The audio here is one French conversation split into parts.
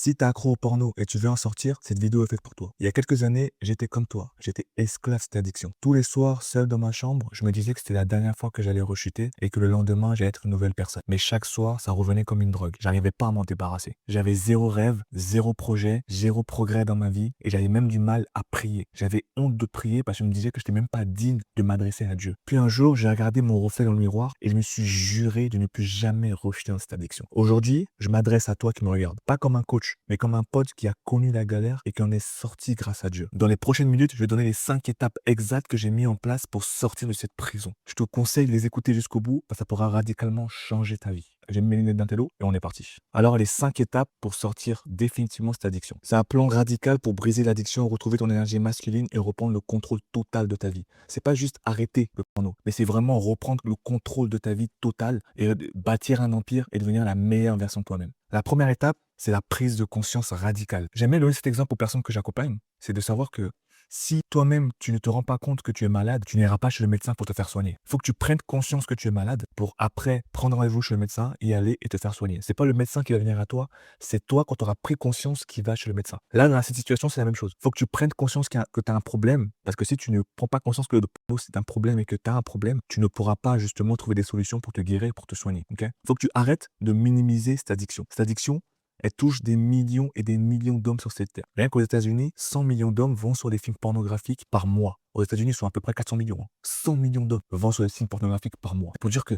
Si t'es accro au porno et tu veux en sortir, cette vidéo est faite pour toi. Il y a quelques années, j'étais comme toi. J'étais esclave de cette addiction. Tous les soirs, seul dans ma chambre, je me disais que c'était la dernière fois que j'allais rechuter et que le lendemain, j'allais être une nouvelle personne. Mais chaque soir, ça revenait comme une drogue. J'arrivais pas à m'en débarrasser. J'avais zéro rêve, zéro projet, zéro progrès dans ma vie et j'avais même du mal à prier. J'avais honte de prier parce que je me disais que je n'étais même pas digne de m'adresser à Dieu. Puis un jour, j'ai regardé mon reflet dans le miroir et je me suis juré de ne plus jamais rechuter dans cette addiction. Aujourd'hui, je m'adresse à toi qui me regarde, pas comme un coach, mais comme un pote qui a connu la galère et qui en est sorti grâce à Dieu. Dans les prochaines minutes, je vais donner les 5 étapes exactes que j'ai mis en place pour sortir de cette prison. Je te conseille de les écouter jusqu'au bout parce que ça pourra radicalement changer ta vie. J'ai mis mes lunettes d'intello et on est parti. Alors, les 5 étapes pour sortir définitivement de cette addiction. C'est un plan radical pour briser l'addiction, retrouver ton énergie masculine et reprendre le contrôle total de ta vie. C'est pas juste arrêter le porno, mais c'est vraiment reprendre le contrôle de ta vie totale et bâtir un empire et devenir la meilleure version de toi-même. La première étape, c'est la prise de conscience radicale. J'aime bien donner cet exemple aux personnes que j'accompagne. C'est de savoir que si toi-même, tu ne te rends pas compte que tu es malade, tu n'iras pas chez le médecin pour te faire soigner. Il faut que tu prennes conscience que tu es malade pour après prendre rendez-vous chez le médecin, y aller et te faire soigner. C'est pas le médecin qui va venir à toi, c'est toi quand tu auras pris conscience qui va chez le médecin. Là, dans cette situation, c'est la même chose. Il faut que tu prennes conscience que tu as un problème, parce que si tu ne prends pas conscience que le porno, c'est un problème et que tu as un problème, tu ne pourras pas justement trouver des solutions pour te guérir, pour te soigner. Il faut que tu arrêtes de minimiser cette addiction. Cette addiction, elle touche des millions et des millions d'hommes sur cette terre. Rien qu'aux États-Unis, 100 millions d'hommes vont sur des films pornographiques par mois. Aux États-Unis, ils sont à peu près 400 millions. 100 millions d'hommes vont sur des films pornographiques par mois. Pour dire que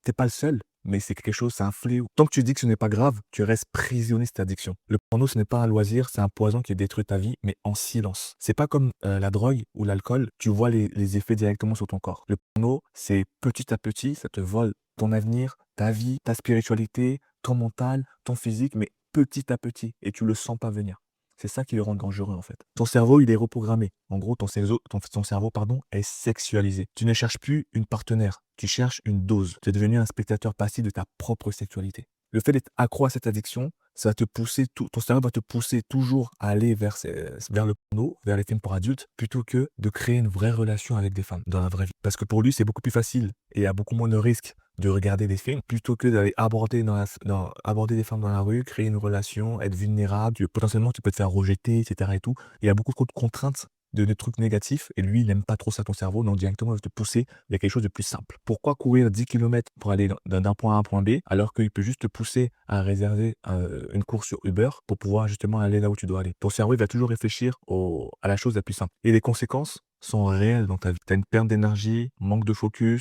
t'es pas le seul, mais c'est quelque chose, c'est un fléau. Tant que tu dis que ce n'est pas grave, tu restes prisonnier de cette addiction. Le porno, ce n'est pas un loisir, c'est un poison qui détruit ta vie, mais en silence. C'est pas comme la drogue ou l'alcool, tu vois les effets directement sur ton corps. Le porno, c'est petit à petit, ça te vole ton avenir, ta vie, ta spiritualité, ton mental, ton physique, mais petit à petit, et tu le sens pas venir. C'est ça qui le rend dangereux en fait. Ton cerveau, il est reprogrammé. En gros, ton cerveau est sexualisé. Tu ne cherches plus une partenaire, tu cherches une dose. Tu es devenu un spectateur passif de ta propre sexualité. Le fait d'être accro à cette addiction, ça va te pousser, ton cerveau va te pousser toujours à aller vers le porno, vers les films pour adultes, plutôt que de créer une vraie relation avec des femmes dans la vraie vie. Parce que pour lui, c'est beaucoup plus facile et il y a beaucoup moins de risques de regarder des films plutôt que d'aller aborder des femmes dans la rue, créer une relation, être vulnérable, potentiellement tu peux te faire rejeter, etc. et tout. Il y a beaucoup trop de contraintes de trucs négatifs et lui, il n'aime pas trop ça ton cerveau, donc directement, il va te pousser vers quelque chose de plus simple. Pourquoi courir 10 kilomètres pour aller d'un point A à un point B alors qu'il peut juste te pousser à réserver une course sur Uber pour pouvoir justement aller là où tu dois aller. Ton cerveau, il va toujours réfléchir à la chose la plus simple. Et les conséquences sont réelles dans ta vie. Tu as une perte d'énergie, manque de focus,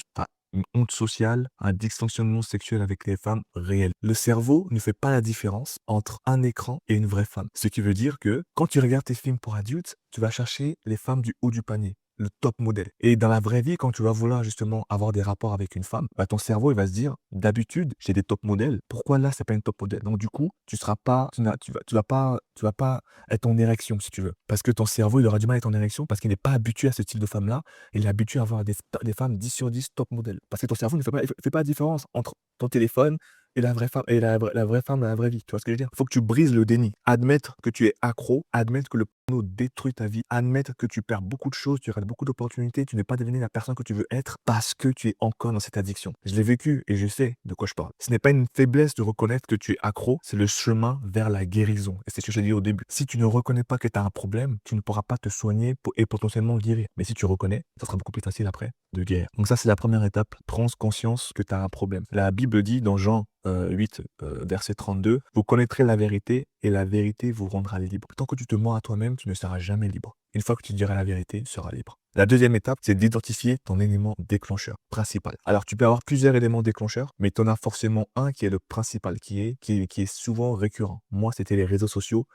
une honte sociale, un dysfonctionnement sexuel avec les femmes réel. Le cerveau ne fait pas la différence entre un écran et une vraie femme. Ce qui veut dire que quand tu regardes tes films pour adultes, tu vas chercher les femmes du haut du panier, le top modèle. Et dans la vraie vie, quand tu vas vouloir justement avoir des rapports avec une femme, bah, ton cerveau il va se dire, d'habitude, j'ai des top modèles. Pourquoi là, c'est pas une top modèle? Donc du coup, tu seras pas, tu vas pas être en érection si tu veux, parce que ton cerveau il aura du mal à être en érection parce qu'il n'est pas habitué à ce type de femme là. Il est habitué à avoir des femmes 10 sur 10 top modèles. Parce que ton cerveau ne fait pas la différence entre ton téléphone et la vraie femme, et la vraie femme dans la vraie vie. Tu vois ce que je veux dire? Il faut que tu brises le déni. Admettre que tu es accro, admettre que le porno détruit ta vie, admettre que tu perds beaucoup de choses, tu rates beaucoup d'opportunités, tu n'es pas devenu la personne que tu veux être parce que tu es encore dans cette addiction. Je l'ai vécu et je sais de quoi je parle. Ce n'est pas une faiblesse de reconnaître que tu es accro, c'est le chemin vers la guérison. Et c'est ce que je t'ai dit au début. Si tu ne reconnais pas que tu as un problème, tu ne pourras pas te soigner et potentiellement guérir. Mais si tu reconnais, ça sera beaucoup plus facile après de guérir. Donc ça, c'est la première étape. Prends conscience que tu as un problème. La Bible dit dans Jean 8, verset 32, vous connaîtrez la vérité et la vérité vous rendra libre. Tant que tu te mens à toi-même, tu ne seras jamais libre. Une fois que tu diras la vérité, tu seras libre. La deuxième étape, c'est d'identifier ton élément déclencheur principal. Alors, tu peux avoir plusieurs éléments déclencheurs, mais tu en as forcément un qui est le principal, qui est souvent récurrent. Moi, c'était les réseaux sociaux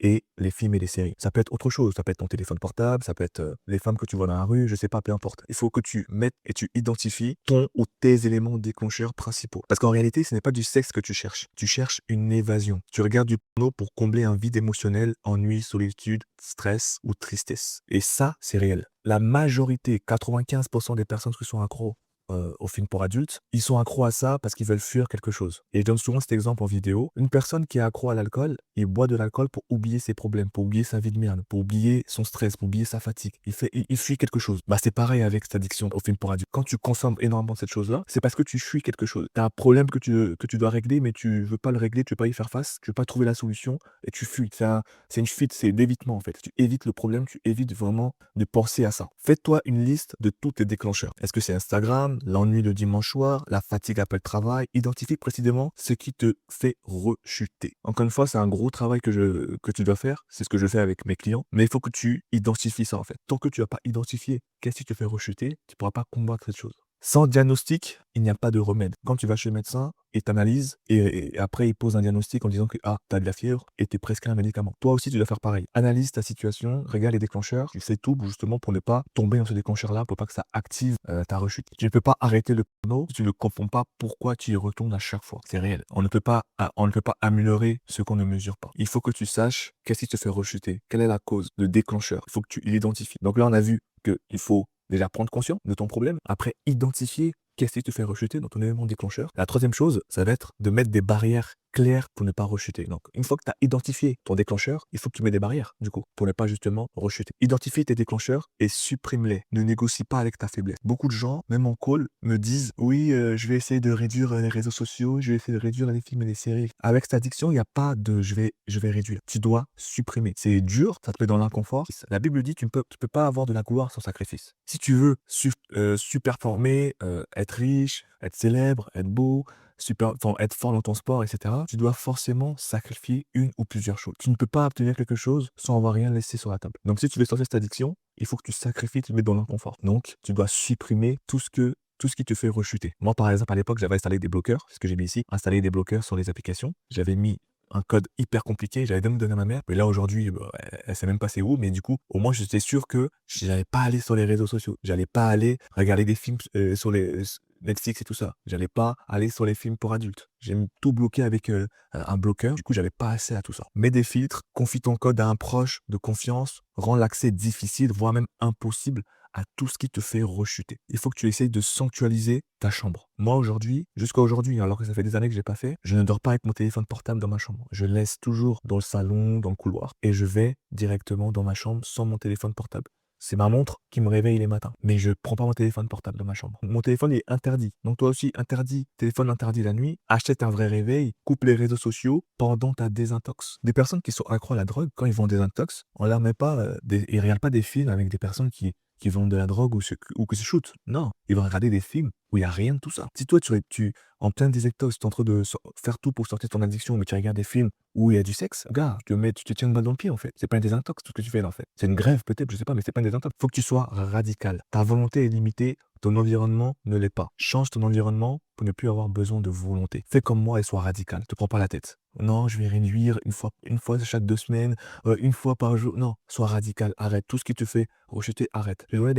et les films et les séries. Ça peut être autre chose, ça peut être ton téléphone portable, ça peut être les femmes que tu vois dans la rue, je sais pas, peu importe. Il faut que tu mettes et tu identifies ton ou tes éléments déclencheurs principaux. Parce qu'en réalité, ce n'est pas du sexe que tu cherches une évasion. Tu regardes du porno pour combler un vide émotionnel, ennui, solitude, stress ou tristesse. Et ça, c'est réel. La majorité, 95% des personnes qui sont accros aux films pour adultes, ils sont accros à ça parce qu'ils veulent fuir quelque chose. Et je donne souvent cet exemple en vidéo. Une personne qui est accro à l'alcool, il boit de l'alcool pour oublier ses problèmes, pour oublier sa vie de merde, pour oublier son stress, pour oublier sa fatigue. Il fuit quelque chose. Bah, c'est pareil avec cette addiction aux films pour adultes. Quand tu consommes énormément de cette chose-là, c'est parce que tu fuis quelque chose. Tu as un problème que tu dois régler, mais tu veux pas le régler, tu veux pas y faire face, tu veux pas trouver la solution et tu fuis. C'est une fuite, c'est l'évitement en fait. Tu évites le problème, tu évites vraiment de penser à ça. Fais-toi une liste de tous tes déclencheurs. Est-ce que c'est Instagram, l'ennui le dimanche soir, la fatigue après le travail? Identifie précisément ce qui te fait rechuter. Encore une fois, c'est un gros travail que tu dois faire. C'est ce que je fais avec mes clients. Mais il faut que tu identifies ça en fait. Tant que tu n'as pas identifié qu'est-ce qui te fait rechuter, tu ne pourras pas combattre cette chose. Sans diagnostic, il n'y a pas de remède. Quand tu vas chez le médecin, il t'analyse et après il pose un diagnostic en disant que tu as de la fièvre et tu es prescrit un médicament. Toi aussi, tu dois faire pareil. Analyse ta situation, regarde les déclencheurs, tu fais tout justement pour ne pas tomber dans ce déclencheur-là, pour pas que ça active ta rechute. Tu ne peux pas arrêter le porno si tu ne comprends pas pourquoi tu y retournes à chaque fois. C'est réel. On ne peut pas améliorer ce qu'on ne mesure pas. Il faut que tu saches qu'est-ce qui te fait rechuter, quelle est la cause, le déclencheur. Il faut que tu l'identifies. Donc là, on a vu qu'il faut déjà prendre conscience de ton problème, après identifier qu'est-ce qui te fait rechuter dans ton élément déclencheur. La troisième chose, ça va être de mettre des barrières claires pour ne pas rechuter. Donc, une fois que tu as identifié ton déclencheur, il faut que tu mets des barrières, du coup, pour ne pas justement rechuter. Identifie tes déclencheurs et supprime-les. Ne négocie pas avec ta faiblesse. Beaucoup de gens, même en call, me disent, oui, je vais essayer de réduire les réseaux sociaux, je vais essayer de réduire les films et les séries. Avec cette addiction, il n'y a pas de je vais réduire. Tu dois supprimer. C'est dur, ça te met dans l'inconfort. La Bible dit, tu peux pas avoir de la gloire sans sacrifice. Si tu veux superformer, être riche, être célèbre, être beau, être fort dans ton sport, etc., tu dois forcément sacrifier une ou plusieurs choses. Tu ne peux pas obtenir quelque chose sans avoir rien laissé sur la table. Donc, si tu veux sortir cette addiction, il faut que tu sacrifies, tu te mets dans l'inconfort. Donc, tu dois supprimer tout ce qui te fait rechuter. Moi, par exemple, à l'époque, j'avais installé des bloqueurs, c'est ce que j'ai mis ici, installer des bloqueurs sur les applications. J'avais mis un code hyper compliqué, j'avais même donné à ma mère. Mais là, aujourd'hui, elle sait même pas c'est où, mais du coup, au moins, j'étais sûr que j'allais pas aller sur les réseaux sociaux. J'allais pas aller regarder des films sur les Netflix et tout ça. J'allais pas aller sur les films pour adultes. J'ai tout bloqué avec un bloqueur. Du coup, j'avais pas accès à tout ça. Mets des filtres, confie ton code à un proche de confiance, rends l'accès difficile, voire même impossible à tout ce qui te fait rechuter. Il faut que tu essayes de sanctuariser ta chambre. Moi, aujourd'hui, jusqu'à aujourd'hui, alors que ça fait des années que je l'ai pas fait, je ne dors pas avec mon téléphone portable dans ma chambre. Je le laisse toujours dans le salon, dans le couloir, et je vais directement dans ma chambre sans mon téléphone portable. C'est ma montre qui me réveille les matins. Mais je prends pas mon téléphone portable dans ma chambre. Mon téléphone est interdit. Donc toi aussi, interdit. Téléphone interdit la nuit. Achète un vrai réveil. Coupe les réseaux sociaux pendant ta désintox. Des personnes qui sont accro à la drogue, quand ils vont en désintox, on leur met pas, ils regardent pas des films avec des personnes qui vendent de la drogue ou qui se shootent. Non. Ils vont regarder des films où il n'y a rien de tout ça. Si toi, en plein désintox, tu es en train de faire tout pour sortir ton addiction, mais tu regardes des films où il y a du sexe, gars, tu te tiens une balle dans le pied, en fait. C'est pas un désintox, tout ce que tu fais là, en fait. C'est une grève, peut-être, je sais pas, mais c'est pas un désintox. Faut que tu sois radical. Ta volonté est limitée, ton environnement ne l'est pas. Change ton environnement pour ne plus avoir besoin de volonté. Fais comme moi et sois radical. Te prends pas la tête. Non, je vais réduire une fois chaque 2 semaines, une fois par jour. Non, sois radical. Arrête. Tout ce qui te fait rejeter, arrête. Je vais donner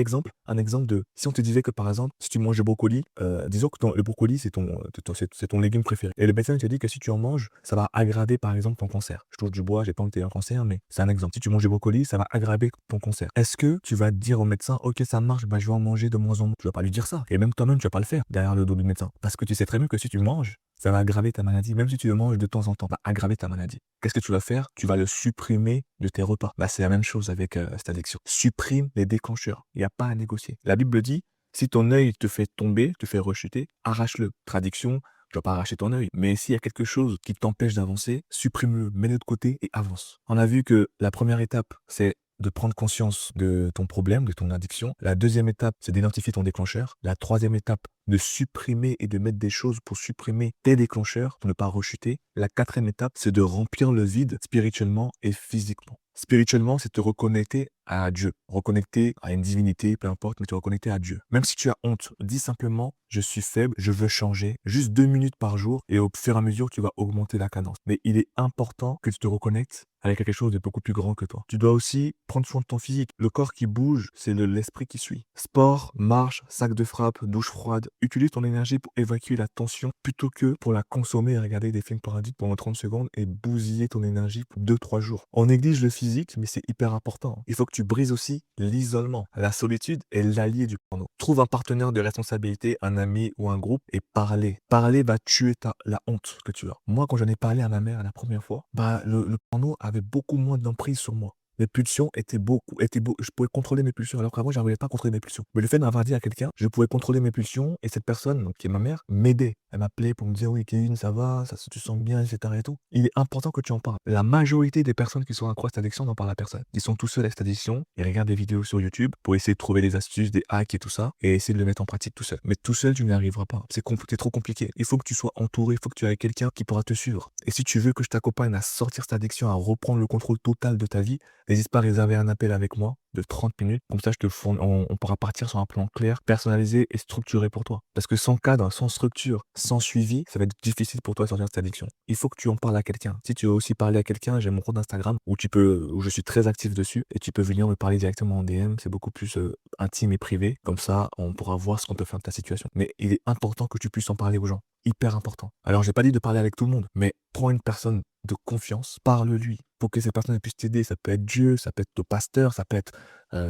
un exemple de, si on te disait que par exemple, si tu manges du brocoli, disons que le brocoli, c'est ton légume préféré. Et le médecin te dit que si tu en manges, ça va aggraver par exemple ton cancer. Je touche du bois, j'ai pas envie de un cancer, mais c'est un exemple. Si tu manges du brocoli, ça va aggraver ton cancer. Est-ce que tu vas dire au médecin, ok, ça marche, bah, je vais en manger de moins en moins? Tu vas pas lui dire ça. Et même toi-même, tu vas pas le faire derrière le dos du médecin. Parce que tu sais très bien que si tu manges, ça va aggraver ta maladie. Même si tu le manges de temps en temps, ça va aggraver ta maladie. Qu'est-ce que tu vas faire? Tu vas le supprimer de tes repas. Bah, c'est la même chose avec cette addiction. Supprime les déclencheurs. Il n'y a pas à négocier. La Bible dit, si ton œil te fait tomber, te fait rechuter, arrache-le. Traduction, tu vas pas arracher ton œil. Mais s'il y a quelque chose qui t'empêche d'avancer, supprime-le, mets-le de côté et avance. On a vu que la première étape, c'est de prendre conscience de ton problème, de ton addiction. La deuxième étape, c'est d'identifier ton déclencheur. La troisième étape, de supprimer et de mettre des choses pour supprimer tes déclencheurs, pour ne pas rechuter. La quatrième étape, c'est de remplir le vide spirituellement et physiquement. Spirituellement, c'est te reconnecter à Dieu, reconnecter à une divinité, peu importe, mais te reconnecter à Dieu. Même si tu as honte, dis simplement, je suis faible, je veux changer, juste 2 minutes par jour, et au fur et à mesure, tu vas augmenter la cadence. Mais il est important que tu te reconnectes avec quelque chose de beaucoup plus grand que toi. Tu dois aussi prendre soin de ton physique. Le corps qui bouge, c'est l'esprit qui suit. Sport, marche, sac de frappe, douche froide. Utilise ton énergie pour évacuer la tension plutôt que pour la consommer et regarder des films paradiques pendant 30 secondes et bousiller ton énergie pour 2, 3 jours. On néglige le physique, mais c'est hyper important. Il faut que tu brises aussi l'isolement. La solitude est l'allié du porno. Trouve un partenaire de responsabilité, un ami ou un groupe et parler. Parler va tuer la honte que tu as. Moi, quand j'en ai parlé à ma mère la première fois, bah, le porno avait beaucoup moins d'emprise sur moi. Mes pulsions je pouvais contrôler mes pulsions, alors qu'avant, j'arrivais pas à contrôler mes pulsions. Mais le fait d'avoir dit à quelqu'un, je pouvais contrôler mes pulsions, et cette personne, donc, qui est ma mère, m'aidait. Elle m'appelait pour me dire, oui, Kevin, ça va, tu sens bien, etc. et tout. Il est important que tu en parles. La majorité des personnes qui sont accro à cette addiction n'en parlent à personne. Ils sont tout seuls à cette addiction, ils regardent des vidéos sur YouTube pour essayer de trouver des astuces, des hacks et tout ça, et essayer de le mettre en pratique tout seul. Mais tout seul, tu n'y arriveras pas. C'est trop compliqué. Il faut que tu sois entouré, il faut que tu aies quelqu'un qui pourra te suivre. Et si tu veux que je t'accompagne à sortir cette addiction, à reprendre le contrôle total de ta vie, n'hésite pas à réserver un appel avec moi de 30 minutes. Comme ça, on pourra partir sur un plan clair, personnalisé et structuré pour toi. Parce que sans cadre, sans structure, sans suivi, ça va être difficile pour toi de sortir de cette addiction. Il faut que tu en parles à quelqu'un. Si tu veux aussi parler à quelqu'un, j'ai mon compte Instagram où je suis très actif dessus et tu peux venir me parler directement en DM. C'est beaucoup plus intime et privé. Comme ça, on pourra voir ce qu'on peut faire de ta situation. Mais il est important que tu puisses en parler aux gens. Hyper important. Alors, j'ai pas dit de parler avec tout le monde, mais prends une personne de confiance, parle-lui pour que cette personne puisse t'aider. Ça peut être Dieu, ça peut être ton pasteur, ça peut être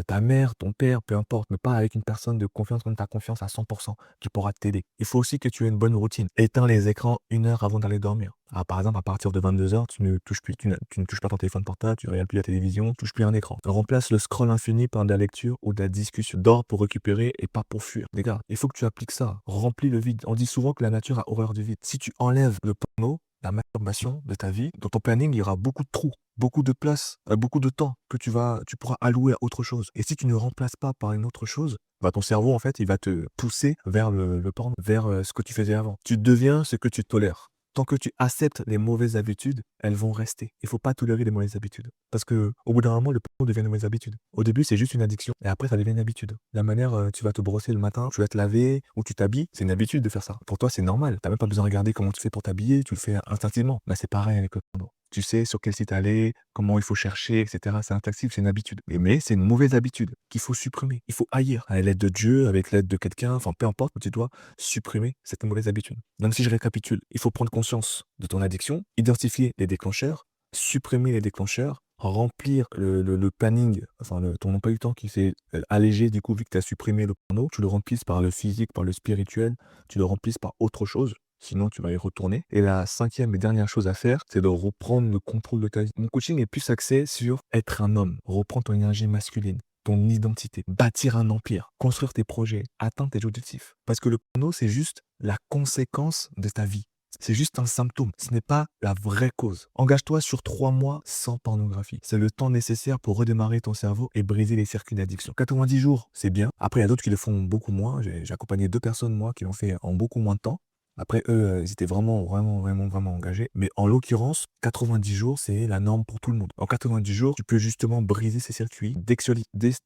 ta mère, ton père, peu importe, mais pas avec une personne de confiance comme tu as confiance à 100% qui pourra t'aider. Il faut aussi que tu aies une bonne routine. Éteins les écrans 1 heure avant d'aller dormir. Ah, par exemple, à partir de 22 h, tu ne touches pas ton téléphone portable, tu ne regardes plus la télévision, tu ne touches plus un écran. Remplace le scroll infini par de la lecture ou de la discussion. Dors pour récupérer et pas pour fuir. Les gars, il faut que tu appliques ça. Remplis le vide. On dit souvent que la nature a horreur du vide. Si tu enlèves le porno, la masturbation de ta vie, dans ton planning, il y aura beaucoup de trous, beaucoup de place, beaucoup de temps que tu pourras allouer à autre chose. Et si tu ne remplaces pas par une autre chose, bah ton cerveau, en fait, il va te pousser vers le porno, vers ce que tu faisais avant. Tu deviens ce que tu tolères. Tant que tu acceptes les mauvaises habitudes, elles vont rester. Il faut pas tolérer les mauvaises habitudes. Parce que au bout d'un moment, le porno devient une mauvaise habitude. Au début, c'est juste une addiction. Et après, ça devient une habitude. La manière, tu vas te brosser le matin, tu vas te laver ou tu t'habilles, c'est une habitude de faire ça. Pour toi, c'est normal. T'as même pas besoin de regarder comment tu fais pour t'habiller, tu le fais instinctivement. Bah, c'est pareil avec le porno. Tu sais sur quel site aller, comment il faut chercher, etc. C'est instinctif, c'est une habitude. Mais c'est une mauvaise habitude qu'il faut supprimer. Il faut haïr. À l'aide de Dieu, avec l'aide de quelqu'un, enfin peu importe, tu dois supprimer cette mauvaise habitude. Donc si je récapitule, il faut prendre conscience de ton addiction, identifier les déclencheurs, supprimer les déclencheurs, remplir le planning, enfin ton emploi du temps qui s'est allégé du coup vu que tu as supprimé le porno, tu le remplisses par le physique, par le spirituel, tu le remplisses par autre chose. Sinon, tu vas y retourner. Et la 5e et dernière chose à faire, c'est de reprendre le contrôle de ta vie. Mon coaching est plus axé sur être un homme, reprendre ton énergie masculine, ton identité, bâtir un empire, construire tes projets, atteindre tes objectifs. Parce que le porno, c'est juste la conséquence de ta vie. C'est juste un symptôme, ce n'est pas la vraie cause. Engage-toi sur 3 mois sans pornographie. C'est le temps nécessaire pour redémarrer ton cerveau et briser les circuits d'addiction. 90 jours, c'est bien. Après, il y a d'autres qui le font beaucoup moins. J'ai accompagné 2 personnes, moi, qui l'ont fait en beaucoup moins de temps. Après, eux, ils étaient vraiment engagés. Mais en l'occurrence, 90 jours, c'est la norme pour tout le monde. En 90 jours, tu peux justement briser ces circuits,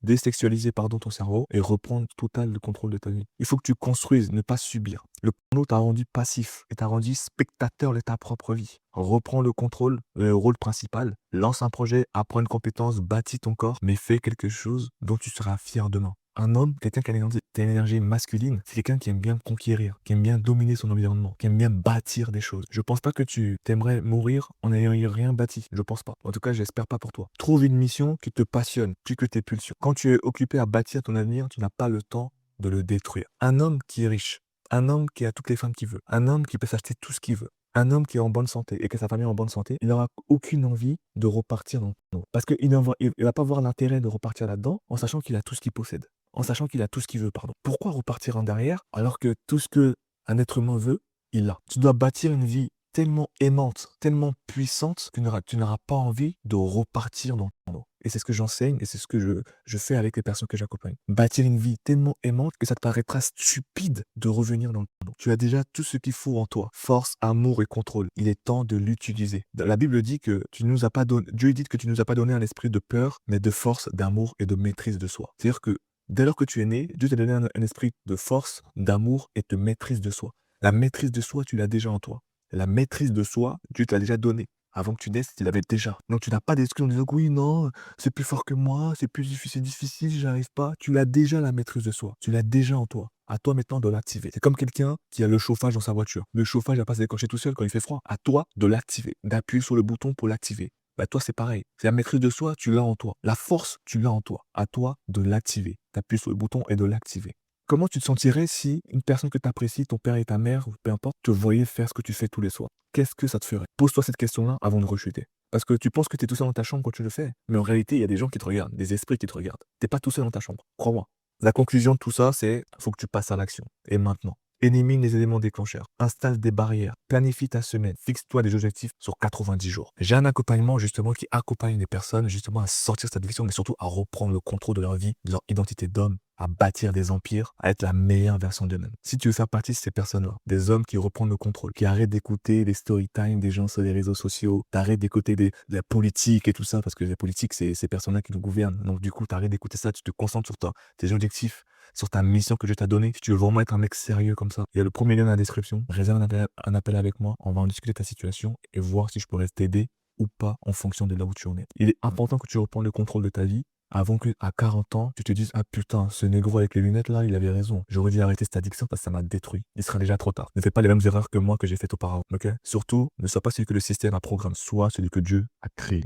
désexualiser ton cerveau et reprendre total le contrôle de ta vie. Il faut que tu construises, ne pas subir. Le porno t'a rendu passif et t'a rendu spectateur de ta propre vie. Reprends le contrôle, le rôle principal. Lance un projet, apprends une compétence, bâtis ton corps, mais fais quelque chose dont tu seras fier demain. Un homme, quelqu'un qui a une énergie masculine, c'est quelqu'un qui aime bien conquérir, qui aime bien dominer son environnement, qui aime bien bâtir des choses. Je pense pas que tu t'aimerais mourir en n'ayant rien bâti. Je pense pas. En tout cas, j'espère pas pour toi. Trouve une mission qui te passionne, plus que tes pulsions. Quand tu es occupé à bâtir ton avenir, tu n'as pas le temps de le détruire. Un homme qui est riche, un homme qui a toutes les femmes qu'il veut, un homme qui peut s'acheter tout ce qu'il veut, un homme qui est en bonne santé et que sa famille est en bonne santé, il n'aura aucune envie de repartir dans le porno. Parce qu'il ne va pas voir l'intérêt de repartir là-dedans en sachant qu'il a tout ce qu'il possède. En sachant qu'il a tout ce qu'il veut, pardon. Pourquoi repartir en derrière alors que tout ce qu'un être humain veut, il l'a. Tu dois bâtir une vie tellement aimante, tellement puissante que tu n'auras pas envie de repartir dans le porno. Et c'est ce que j'enseigne et c'est ce que je fais avec les personnes que j'accompagne. Bâtir une vie tellement aimante que ça te paraîtra stupide de revenir dans le porno. Tu as déjà tout ce qu'il faut en toi. Force, amour et contrôle. Il est temps de l'utiliser. La Bible dit que Dieu dit que tu nous as pas donné un esprit de peur, mais de force, d'amour et de maîtrise de soi. C'est-à-dire que dès lors que tu es né, Dieu t'a donné un esprit de force, d'amour et de maîtrise de soi. La maîtrise de soi, tu l'as déjà en toi. La maîtrise de soi, Dieu te l'a déjà donné. avant que tu naisses, tu l'avais déjà. Donc tu n'as pas d'excuse en disant que oui, non, c'est plus fort que moi, c'est difficile, j'arrive pas. Tu l'as déjà la maîtrise de soi. Tu l'as déjà en toi. À toi maintenant de l'activer. C'est comme quelqu'un qui a le chauffage dans sa voiture. Le chauffage va pas se déclencher tout seul quand il fait froid. À toi de l'activer, d'appuyer sur le bouton pour l'activer. Bah toi, c'est pareil. C'est la maîtrise de soi, tu l'as en toi. La force, tu l'as en toi. À toi de l'activer. T'appuies sur le bouton et de l'activer. Comment tu te sentirais si une personne que tu apprécies, ton père et ta mère, ou peu importe, te voyaient faire ce que tu fais tous les soirs? Qu'est-ce que ça te ferait? Pose-toi cette question-là avant de rechuter. Parce que tu penses que tu es tout seul dans ta chambre quand tu le fais. Mais en réalité, il y a des gens qui te regardent, des esprits qui te regardent. T'es pas tout seul dans ta chambre. Crois-moi. La conclusion de tout ça, c'est faut que tu passes à l'action. Et maintenant. Élimine les éléments déclencheurs. Installe des barrières. Planifie ta semaine. Fixe-toi des objectifs sur 90 jours. J'ai un accompagnement justement qui accompagne les personnes justement à sortir de cette addiction, mais surtout à reprendre le contrôle de leur vie, de leur identité d'homme, à bâtir des empires, à être la meilleure version d'eux-mêmes. Si tu veux faire partie de ces personnes-là, des hommes qui reprennent le contrôle, qui arrêtent d'écouter les story time des gens sur les réseaux sociaux, t'arrêtes d'écouter de la politique et tout ça, parce que la politique, c'est ces personnes-là qui nous gouvernent. Donc du coup, t'arrêtes d'écouter ça, tu te concentres sur tes objectifs, sur ta mission que Dieu t'a donnée. Si tu veux vraiment être un mec sérieux comme ça, il y a le premier lien dans la description. Réserve un appel avec moi, on va en discuter de ta situation et voir si je pourrais t'aider ou pas en fonction de là où tu en es. Il est important que tu reprennes le contrôle de ta vie avant que à 40 ans, tu te dises ah putain, ce négro avec les lunettes là, il avait raison. J'aurais dû arrêter cette addiction parce que ça m'a détruit. Il sera déjà trop tard. Ne fais pas les mêmes erreurs que moi que j'ai faites auparavant. OK? Surtout, ne sois pas celui que le système a programmé, sois celui que Dieu a créé.